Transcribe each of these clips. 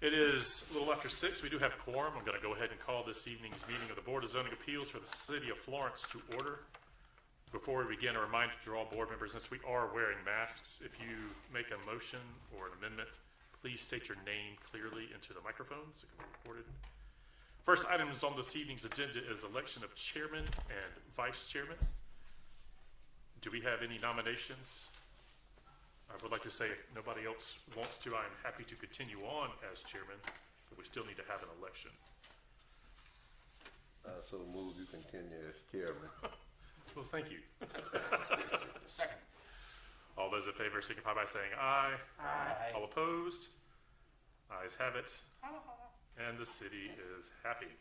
It is a little after 6. We do have quorum. I'm going to go ahead and call this evening's meeting of the Board of Zoning Appeals for the City of Florence to order. Before we begin, a reminder to all board members, since we are wearing masks, if you make a motion or an amendment, please state your name clearly into the microphone so it can be recorded. First item is on this evening's agenda is election of chairman and vice chairman. Do we have any nominations? I would like to say if nobody else wants to, I'm happy to continue on as chairman, but we still need to have an election. So move you continue as chairman. Well, thank you. Second. All those in favor signify by saying aye. Aye. All opposed? Ayes have it. And the city is happy.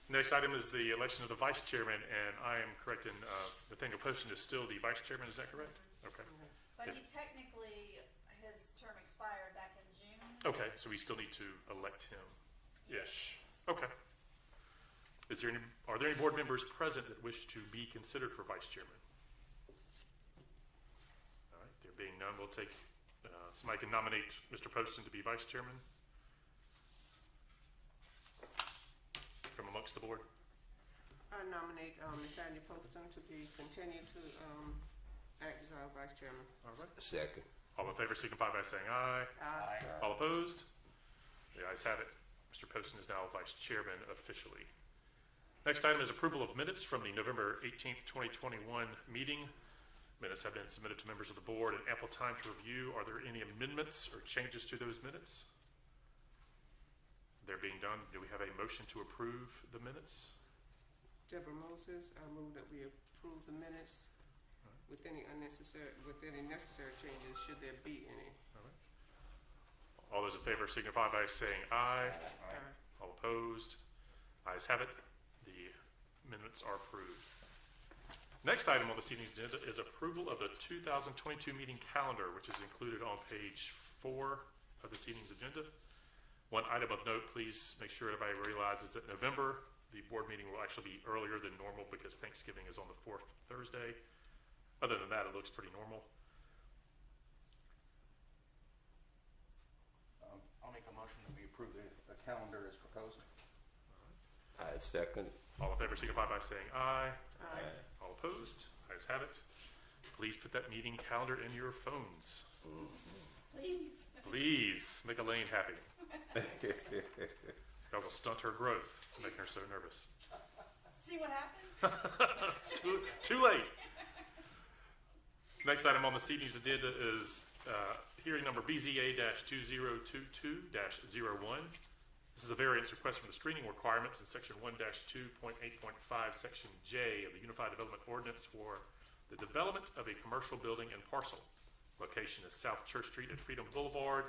Next item is the election of the vice chairman, and I am correct in Nathaniel Poston is still the vice chairman, is that correct? Okay. But he technically, his term expired back in June. Okay, so we still need to elect him. Ish. Okay. Are there any board members present that wish to be considered for vice chairman? All right, there being none, we'll take, somebody can nominate Mr. Poston to be vice chairman from amongst the board. I nominate Nathaniel Poston to continue to act as our vice chairman. All right. Second. All in favor signify by saying aye. Aye. All opposed? The ayes have it. Mr. Poston is now vice chairman officially. Next item is approval of minutes from the November 18th, 2021 meeting. Minutes have been submitted to members of the board and ample time to review. Are there any amendments or changes to those minutes? They're being done. Do we have a motion to approve the minutes? Deborah Moses, I move that we approve the minutes with any necessary changes, should there be any. All those in favor signify by saying aye. Aye. All opposed? Ayes have it. The minutes are approved. Next item on this evening's agenda is approval of the 2022 meeting calendar, which is included on page 4 of this evening's agenda. One item of note, please make sure everybody realizes that November, the board meeting will actually be earlier than normal because Thanksgiving is on the 4th Thursday. Other than that, it looks pretty normal. I'll make a motion that we approve the calendar as proposed. I second. All in favor signify by saying aye. Aye. All opposed? Ayes have it. Please put that meeting calendar in your phones. Please. Please make Elaine happy. That will stunt her growth, making her so nervous. See what happened? It's too late. Next item on the evening's agenda is hearing number BZA-2022-01. This is a variance request from the screening requirements in section 1-2.8.5, section J of the Unified Development Ordinance for the development of a commercial building and parcel. Location is South Church Street at Freedom Boulevard.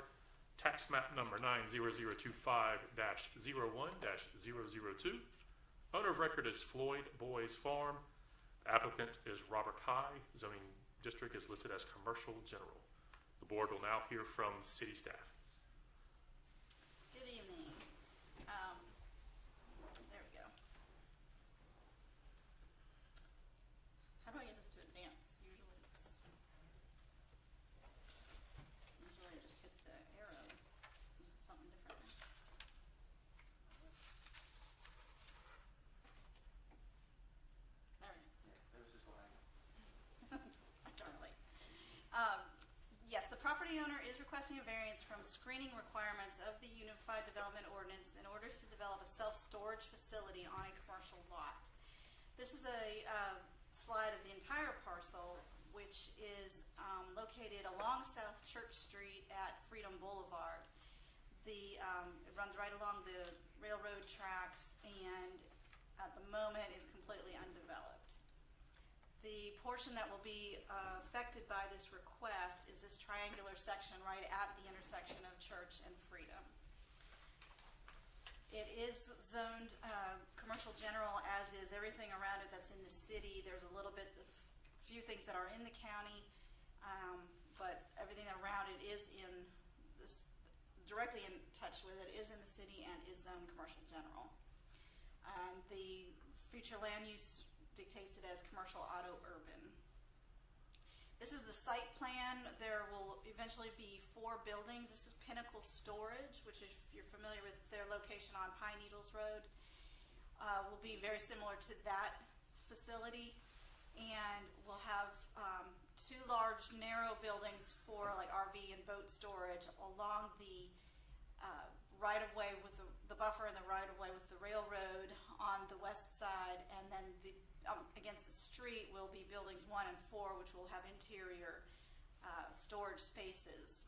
Tax map number 90025-01-002. Owner of record is Floyd Boys Farm. Applicant is Robert High. Zoning district is listed as commercial general. The board will now hear from city staff. Good evening. There we go. How do I get this to advance? Usually I just hit the arrow. Is it something different? There we go. That was just lag. Darn late. Yes, the property owner is requesting a variance from screening requirements of the Unified Development Ordinance in order to develop a self-storage facility on a commercial lot. This is a slide of the entire parcel, which is located along South Church Street at Freedom Boulevard. It runs right along the railroad tracks and at the moment is completely undeveloped. The portion that will be affected by this request is this triangular section right at the intersection of Church and Freedom. It is zoned commercial general, as is everything around it that's in the city. There's a few things that are in the county, but everything around it is in this, directly in touch with it, is in the city and is zoned commercial general. The future land use dictates it as commercial auto urban. This is the site plan plan, there will eventually be 4 buildings. This is Pinnacle Storage, which is, if you're familiar with their location on Pine Needles Road, will be very similar to that facility. And we'll have 2 large, narrow buildings for like RV and boat storage along the right-of-way with the buffer and the right-of-way with the railroad on the west side, and then against the street will be buildings 1 and 4, which will have interior storage spaces.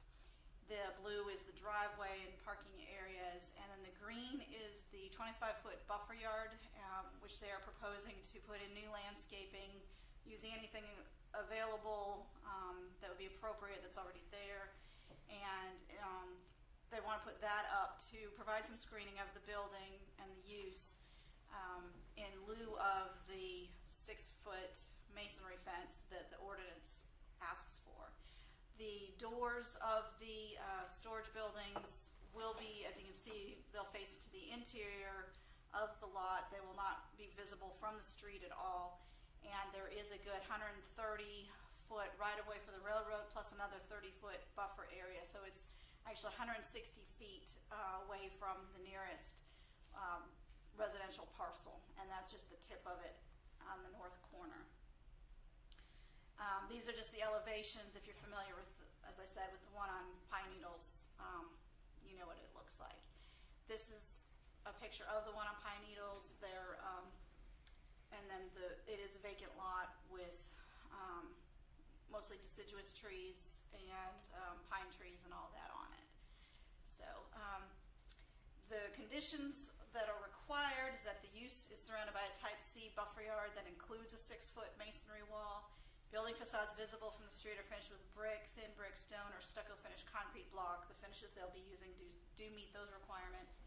The blue is the driveway and parking areas, and then the green is the 25-foot buffer yard, which they are proposing to put in new landscaping, using anything available that would be appropriate that's already there. And they want to put that up to provide some screening of the building and the use in lieu of the 6-foot masonry fence that the ordinance asks for. The doors of the storage buildings will be, as you can see, they'll face to the interior of the lot. They will not be visible from the street at all. And there is a good 130-foot right-of-way for the railroad plus another 30-foot buffer area. So it's actually 160 feet away from the nearest residential parcel, and that's just the tip of it on the north corner. These are just the elevations. If you're familiar with, as I said, with the one on Pine Needles, you know what it looks like. This is a picture of the one on Pine Needles. And then it is a vacant lot with mostly deciduous trees and pine trees and all that on it. So the conditions that are required is that the use is surrounded by a type C buffer yard that includes a 6-foot masonry wall. Building facades visible from the street are finished with brick, thin brick, stone, or stucco finished concrete block. The finishes they'll be using do meet those requirements.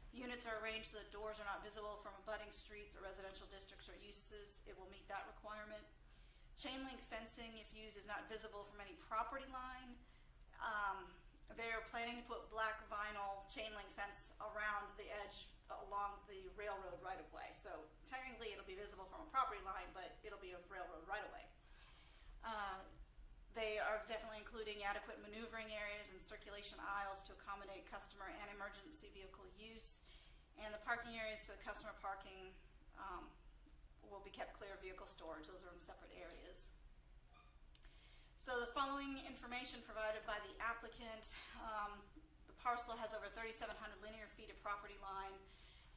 Units are arranged so that doors are not visible from abutting streets or residential districts or uses. It will meet that requirement. Chain link fencing, if used, is not visible from any property line. They are planning to put black vinyl chain link fence around the edge along the railroad right-of-way. So technically it'll be visible from a property line, but it'll be a railroad right-of-way. They are definitely including adequate maneuvering areas and circulation aisles to accommodate customer and emergency vehicle use. And the parking areas for the customer parking will be kept clear of vehicle storage. Those are in separate areas. So the following information provided by the applicant, the parcel has over 3,700 linear feet of property line,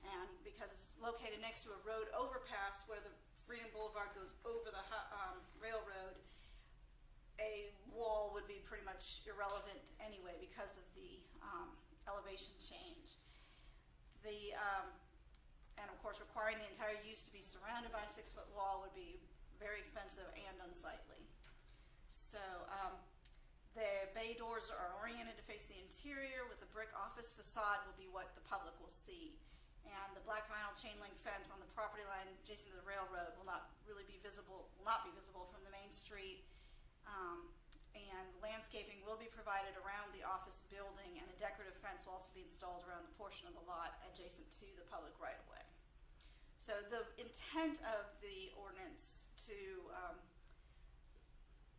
and because it's located next to a road overpass where the Freedom Boulevard goes over the railroad, a wall would be pretty much irrelevant anyway because of the elevation change. And of course, requiring the entire use to be surrounded by a 6-foot wall would be very expensive and unsightly. So the bay doors are oriented to face the interior, with the brick office facade will be what the public will see. And the black vinyl chain link fence on the property line adjacent to the railroad will not be visible from the main street. And landscaping will be provided around the office building, and a decorative fence will also be installed around the portion of the lot adjacent to the public right-of-way. So the intent of the ordinance to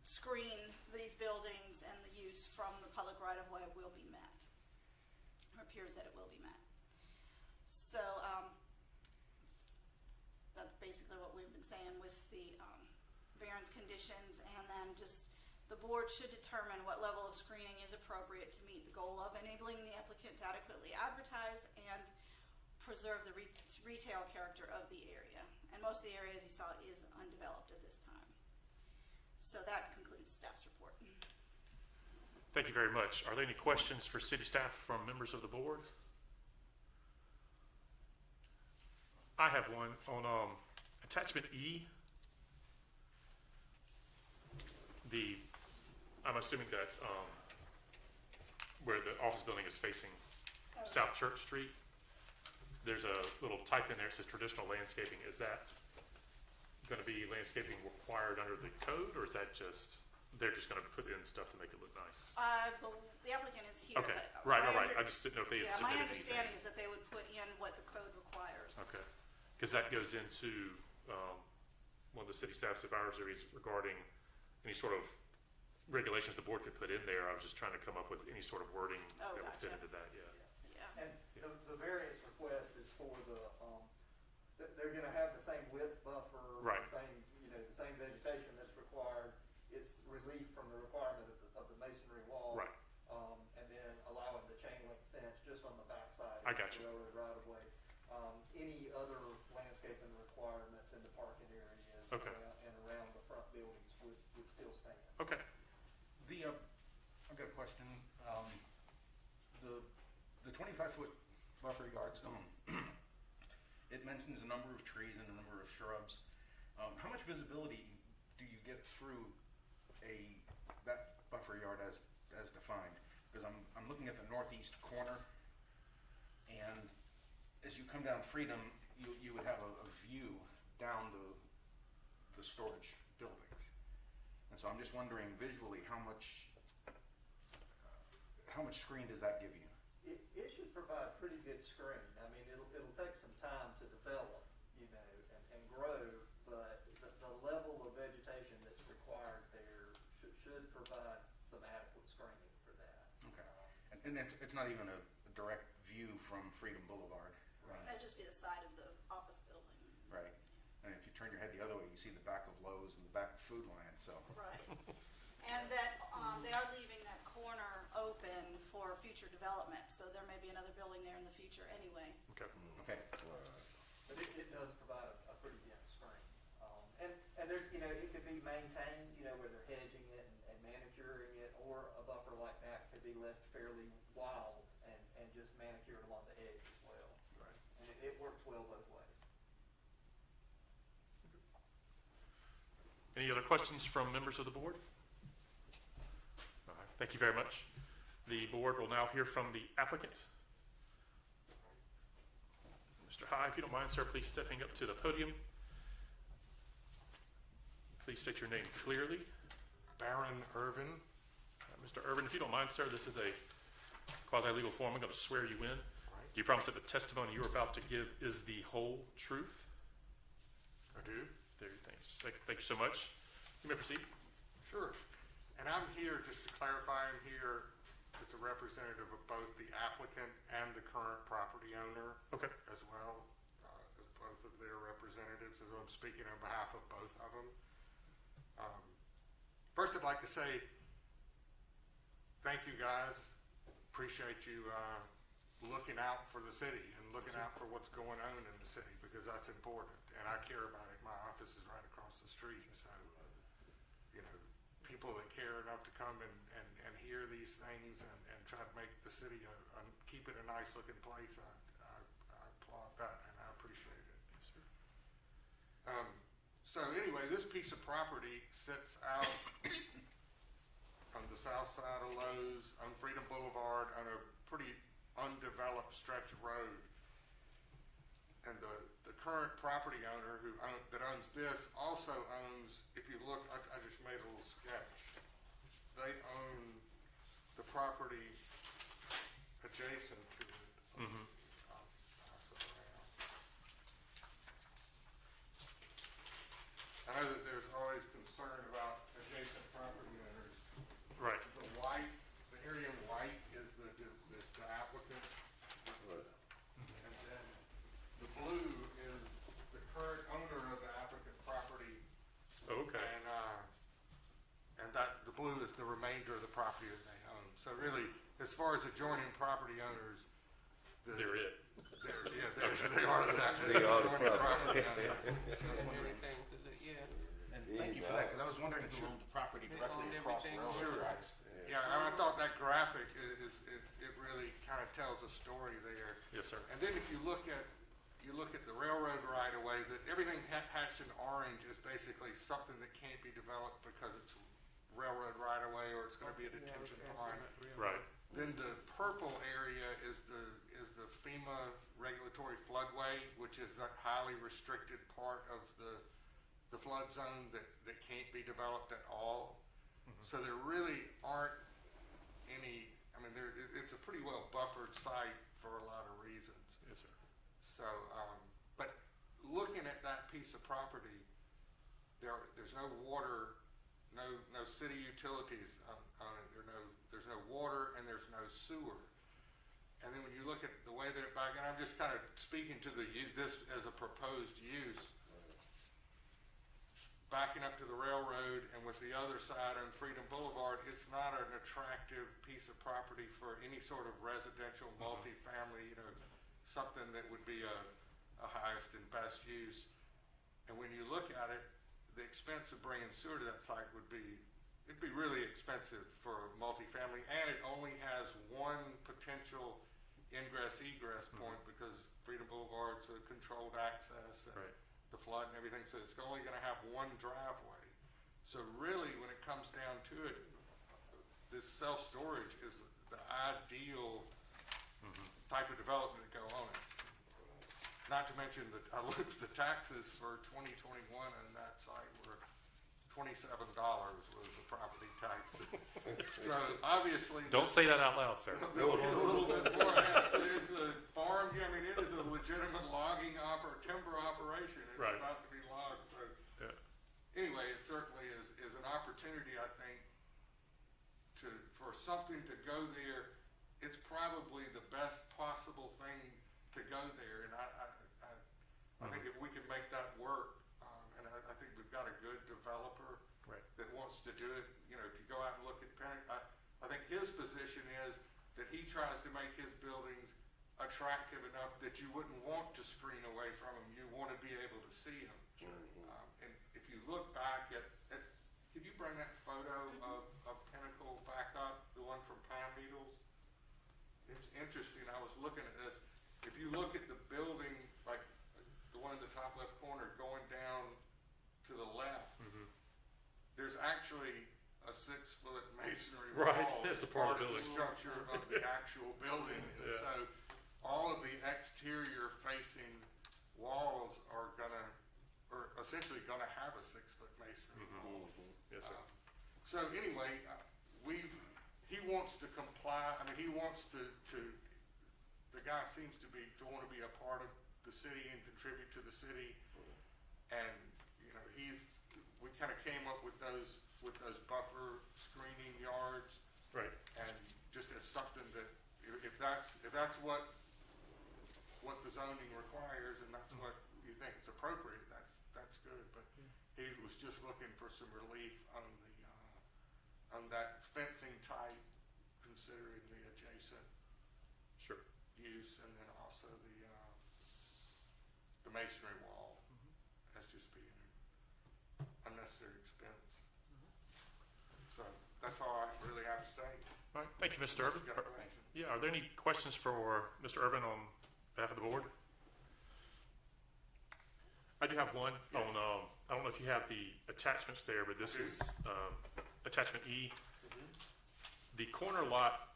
screen these buildings and the use from the public right-of-way will be met, or appears that it will be met. So that's basically what we've been saying with the variance conditions, and then just the board should determine what level of screening is appropriate to meet the goal of enabling the applicant to adequately advertise and preserve the retail character of the area. And most of the area, as you saw, is undeveloped at this time. So that concludes staff's report. Thank you very much. Are there any questions for city staff from members of the board? I have one on attachment E. I'm assuming that where the office building is facing South Church Street, there's a little type in there that says traditional landscaping. Is that going to be landscaping required under the code, or is that just, they're just going to put in stuff to make it look nice? The applicant is here. Okay, but right. I just didn't know if they had my submitted understanding anything. is that they would put in what the code requires. Okay, because that goes into one of the city staff's advisories regarding any sort of regulations the board could put in there. I was just trying to come up with any sort of wording Oh, that would fit gotcha. into that, yeah. Yeah. And the variance request is for they're gonna have the same width buffer. Right. The same, the same vegetation that's required. It's relief from the requirement of the masonry wall. Right. And then allowing the chain link fence just on the backside. I of got the you. railroad right of way. Any other landscaping requirements in the parking areas. Okay. And around the front buildings would still stand. Okay. I've got a question. The 25-foot buffer yards, it mentions a number of trees and a number of shrubs. How much visibility do you get through that buffer yard as defined? Because I'm looking at the northeast corner, and as you come down Freedom, you would have a view down the storage buildings. And so I'm just wondering visually how much screen does that give you? It should provide pretty good screen. I mean, it'll take some time to develop, and grow, but the level of vegetation that's required there should provide some adequate screening for that. Okay. And it's not even a direct view from Freedom Boulevard. That'd just be the side of the office building. Right. And if you turn your head the other way, you see the back of Lowe's and the back of Food Lion, so. Right. And that, they are leaving that corner open for future development, so there may be another building there in the future anyway. Okay. Okay. But it does provide a pretty dense screen. And there's, it could be maintained, where they're hedging it and manicuring it, or a buffer like that could be left fairly wild and just manicured along the edge as well. Right. And it works well both ways. Any other questions from members of the board? All right, thank you very much. The board will now hear from the applicant. Mr. High, if you don't mind, sir, please stepping up to the podium. Please state your name clearly. Baron Irvin. Mr. Irvin, if you don't mind, sir, this is a quasi-legal form. I'm going to swear you in. Do you promise that the testimony you're about to give is the whole truth? I do. There, thanks. Thank you so much. You may proceed. Sure. And I'm here, just to clarify, I'm here as a representative of both the applicant and the current property owner Okay. as well, as both of their representatives, as I'm speaking on behalf of both of them. First, I'd like to say thank you, guys. Appreciate you looking out for the city and looking out for what's going on in the city, because that's important, and I care about it. My office is right across the street, so people that care enough to come and hear these things and try to make the city keep it a nice looking place, I applaud that and I appreciate it. So anyway, this piece of property sits out on the south side of Lowe's on Freedom Boulevard on a pretty undeveloped stretch of road. And the current property owner that owns this also owns, if you look, I just made a little sketch. They own the property adjacent to it. Mm-hmm. I'll pass it around. I know that there's always concern about adjacent property owners. Right. The area in white is the applicant. And then the blue is the current owner of the applicant property, Okay. and that the blue is the remainder of the property that they own. So really, as far as adjoining property owners, They're it. They are the They are the adjoining property. property owners. Everything to the, yeah. And thank you for that, because I was wondering who owned the property They directly owned across the everything. railroad Sure. tracks. Yeah, I thought that graphic it really kind of tells a story there. Yes, sir. And then if you look at the railroad right of way, that everything hatched in orange is basically something that can't be developed because it's railroad right of way or it's going to be a detention pond. Right. Then the purple area is the FEMA regulatory floodway, which is that highly restricted part of the flood zone that can't be developed at all. Mm-hmm. So there really aren't any. I mean, it's a pretty well buffered site for a lot of reasons. Yes, sir. So, but looking at that piece of property, there's no water no city utilities on it. There's no water and there's no sewer. And then when you look at the way that it and I'm just kind of speaking to this as a proposed use, backing up to the railroad and with the other side on Freedom Boulevard, it's not an attractive piece of property for any sort of residential, multifamily, something that would be a highest and best use. And when you look at it, the expense of bringing sewer to that site it'd be really expensive for multifamily, and it only has one potential ingress-egress point because Freedom Boulevard's a controlled access and Right. the flood and everything, so it's only going to have one driveway. So really, when it comes down to it, this self-storage is the ideal type of development to go on it. Not to mention that I looked at the taxes for 2021 on that site were $27 was the property tax. So obviously. Don't say that out loud, sir. They'll get a little bit more. It's a farm, it is a legitimate logging timber operation. It's Right. about to be logged. So anyway, it certainly is an opportunity, I think, for something to go there. It's probably the best possible thing to go there, and I think if we can make that work, and I think we've got a good developer Right. that wants to do it. If you go out and look at I think his position is that he tries to make his buildings attractive enough that you wouldn't want to screen away from them. You want to be able to see them. And if you look back at could you bring that photo of Pinnacle back up, the one from Pine Needles? It's interesting. I was looking at this. If you look at the building, like the one in the top left corner going down to the left, there's actually a 6-foot masonry wall. Right, it's a part of the the building. structure of the actual building. And Yeah. so all of the exterior facing walls are essentially gonna have a 6-foot masonry wall. Yes, sir. So anyway, he wants to comply. He wants to the guy seems to want to be a part of the city and contribute to the city. And we kind of came up with those buffer screening yards, Right. and just as something that if that's what the zoning requires and that's what you think is appropriate, that's good. But he was just looking for some relief on that fencing type, considering the adjacent Sure. use, and then also the masonry wall as just being an unnecessary expense. So that's all I really have to say. All right. Thank you, Mr. Urban. You got a question? Yeah. Are there any questions for Mr. Urban on behalf of the board? I do have one Yes. on. I don't know if you have the attachments there, but this I do. is attachment E. The corner lot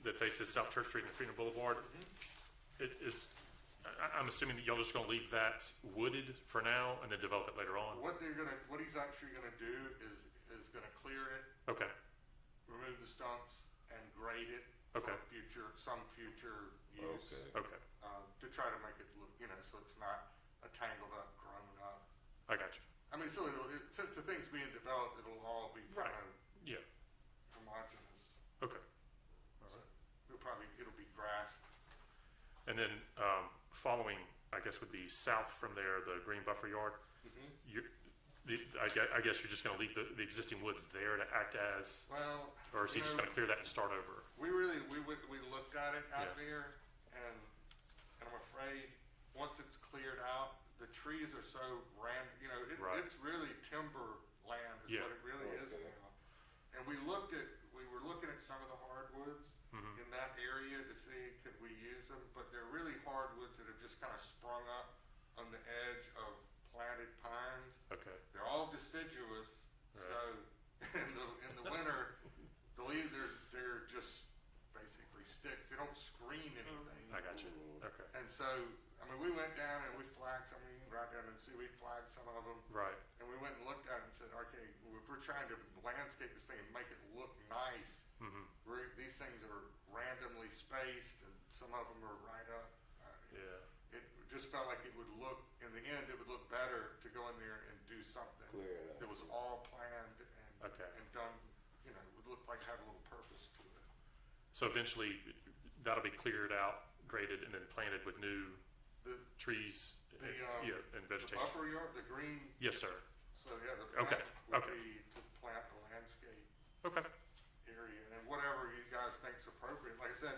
that faces South Church Street and Freedom Boulevard. It is. I'm assuming that y'all just going to leave that wooded for now and then develop it later on. What he's actually gonna do is gonna clear it, Okay. remove the stumps, and grade it Okay. for some future use. Okay. To try to make it look, so it's not a tangled up, grown up. I got you. So since the thing's being developed, it'll all be kind of Yeah. homogeneous. Okay. It'll be grassed. And then following, I guess, would be south from there, the green buffer yard. I guess you're just going to leave the existing woods there to act as, Well, or is he just going to clear that and start over? we looked at it out there, and I'm afraid once it's cleared out, the trees are so Right. it's really timber land is Yeah. what it really is now. And we were looking at some of the hardwoods in that area to see could we use them, but they're really hardwoods that have just kind of sprung up on the edge of planted pines. Okay. They're all deciduous, Right. so in the winter, the leaves they're just basically sticks. They don't screen anything. I got you. Okay. And so, we went down and we flagged some. You can ride down and see we flagged some of them. Right. And we went and looked at it and said, okay, if we're trying to landscape this thing and make it look nice, these things are randomly spaced and some of them are right up. Yeah. It just felt like it would look, in the end, it would look better to go in there and do something Clear it that out. was all planned and Okay. and done, you know, would look like it had a little purpose to it. So eventually, that'll be cleared out, graded, and then planted with new The, trees yeah, and the vegetation. buffer yard, the green, Yes, sir. so yeah, the Okay, plan would okay. be to plant a landscape Okay. area, and then whatever you guys think's appropriate. Like I said,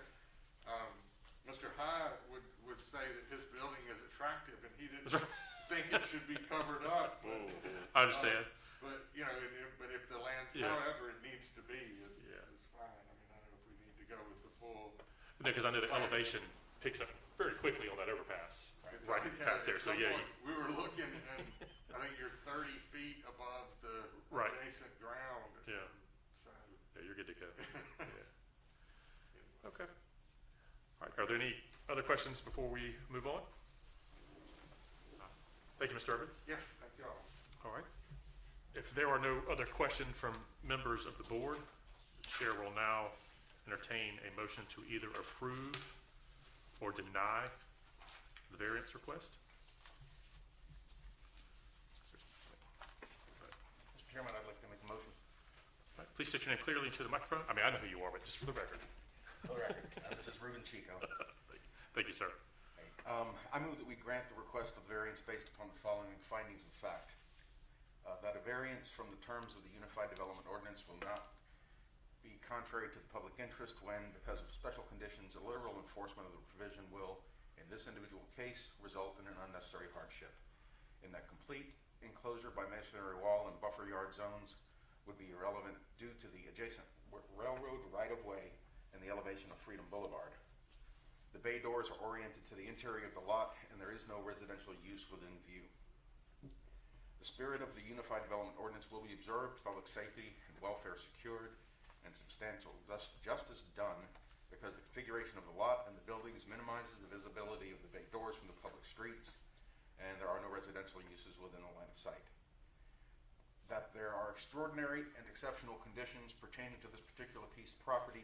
Mr. Hyde would say that his building is attractive, and he didn't That's right. think it should be covered up. But, I understand. but you know, but if the lands, Yeah. however it needs to be, Yeah. is fine. I mean, I don't know if we need to go with the full. Because I know the elevation picks up very quickly on that overpass, right Yeah, past there. at So some yeah, point, we were looking, and I think you're 30 feet above the Right. adjacent ground. Yeah. So. yeah, you're good to go. Yeah. Okay. All right. Are there any other questions before we move on? Thank you, Mr. Urban. Yes, thank you all. All right. If there are no other questions from members of the board, the chair will now entertain a motion to either approve or deny the variance request. Mr. Chairman, I'd like to make a motion. All right, please state your name clearly into the microphone. I mean, I know who you are, but just for the record. For the record, this is Ruben Chico. Thank you, sir. I move that we grant the request of variance based upon the following findings of fact. That a variance from the terms of the Unified Development Ordinance will not be contrary to the public interest when, because of special conditions, a literal enforcement of the provision will, in this individual case, result in an unnecessary hardship. In that complete enclosure by masonry wall and buffer yard zones would be irrelevant due to the adjacent railroad right-of-way and the elevation of Freedom Boulevard. The bay doors are oriented to the interior of the lot, and there is no residential use within view. The spirit of the Unified Development Ordinance will be observed, public safety and welfare secured, and substantial justice done because the configuration of the lot and the buildings minimizes the visibility of the bay doors from the public streets, and there are no residential uses within the line of sight. That there are extraordinary and exceptional conditions pertaining to this particular piece of property.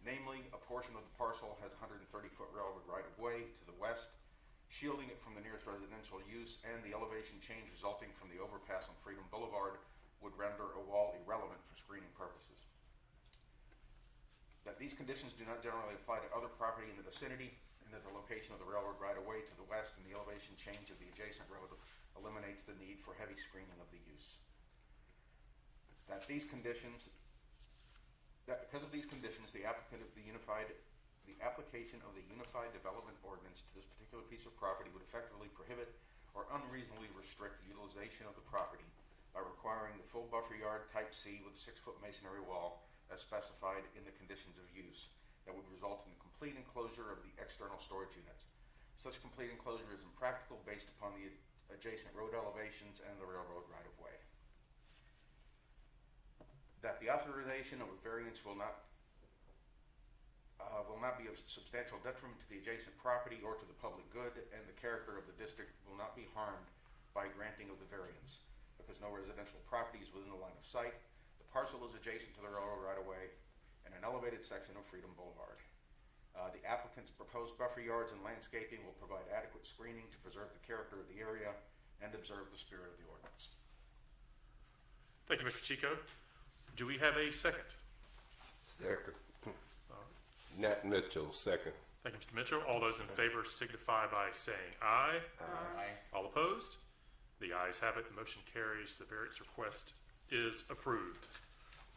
Namely, a portion of the parcel has 130-foot railroad right-of-way to the west, shielding it from the nearest residential use, and the elevation change resulting from the overpass on Freedom Boulevard would render a wall irrelevant for screening purposes. That these conditions do not generally apply to other property in the vicinity, and that the location of the railroad right-of-way to the west and the elevation change of the adjacent road eliminates the need for heavy screening of the use. That these conditions That because of these conditions, the application of the Unified Development Ordinance to this particular piece of property would effectively prohibit or unreasonably restrict the utilization of the property by requiring the full buffer yard type C with a 6-foot masonry wall as specified in the conditions of use that would result in the complete enclosure of the external storage units. Such complete enclosure is impractical based upon the adjacent road elevations and the railroad right-of-way. That the authorization of a variance will not be of substantial detriment to the adjacent property or to the public good, and the character of the district will not be harmed by granting of the variance, because no residential property is within the line of sight. The parcel is adjacent to the railroad right-of-way and an elevated section of Freedom Boulevard. The applicant's proposed buffer yards and landscaping will provide adequate screening to preserve the character of the area and observe the spirit of the ordinance. Thank you, Mr. Chico. Do we have a second? Second. Nat Mitchell, second. Thank you, Mr. Mitchell. All those in favor signify by saying aye. Aye. All opposed? The ayes have it. The motion carries. The variance request is approved.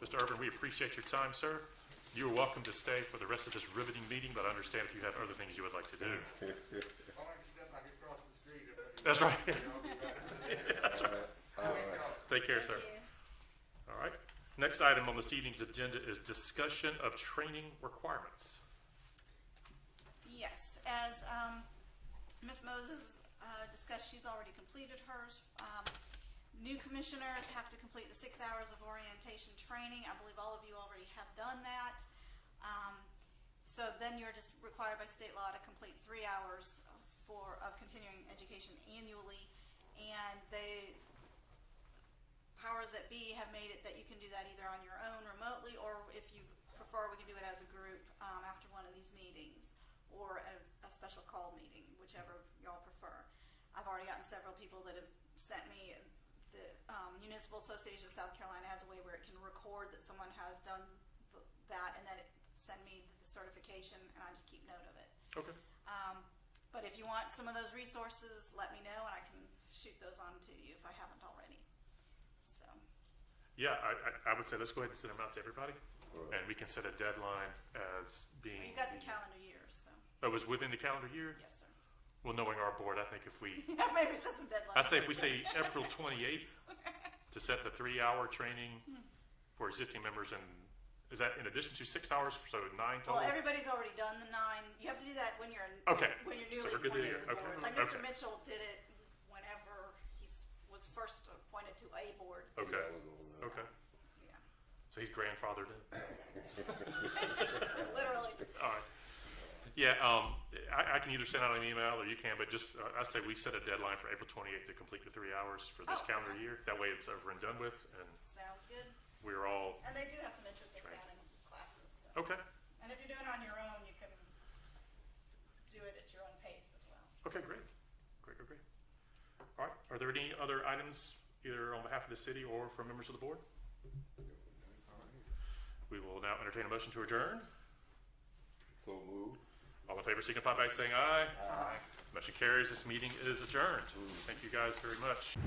Mr. Urban, we appreciate your time, sir. You are welcome to stay for the rest of this riveting meeting, but I understand if you have other things you would like to do. If I step back across the street, That's right. I'll be back. That's right. All right. Take care, sir. Thank you. All right. Next item on this evening's agenda is discussion of training requirements. Yes, as Ms. Moses discussed, she's already completed hers. New commissioners have to complete the 6 hours of orientation training. I believe all of you already have done that. So then you're just required by state law to complete 3 hours of continuing education annually, and the powers that be have made it that you can do that either on your own remotely, or if you prefer, we can do it as a group after one of these meetings, or a special call meeting, whichever y'all prefer. I've already gotten several people that have sent me the Municipal Association of South Carolina has a way where it can record that someone has done that, and then it send me the certification, and I just keep note of it. Okay. But if you want some of those resources, let me know, and I can shoot those on to you if I haven't already. So, Yeah, I would say let's go ahead and send them out to everybody, and we can set a deadline as being. you got the calendar year, so, Oh, it was within the calendar year? yes, sir. Well, knowing our board, I think if we, Maybe set some deadlines. I say if we say April 28th to set the 3-hour training for existing members, and is that in addition to 6 hours, so 9 total? Well, everybody's already done the 9. You have to do that when you're Okay. when you're So newly we're good to appointed to the hear. board. Okay. Like Mr. Okay. Mitchell did it whenever he was first appointed to a board. Okay, So, okay. Yeah, So he's grandfathered in. literally. All right. Yeah, I can either send out an email or you can, but just, I say we set a deadline for April 28th to complete the 3 hours for this Oh, calendar okay. year. That way it's over and done with, and Sounds good. we're all, And they do have some interesting Trained. sounding classes. So. okay, And if you're doing it on your own, you can do it at your own pace as well. okay, great. Great. All right, are there any other items, either on behalf of the city or from members of the board? We will now entertain a motion to adjourn. So moved. All in favor signify by saying aye. Aye. Motion carries. This meeting is adjourned. Thank you guys very much.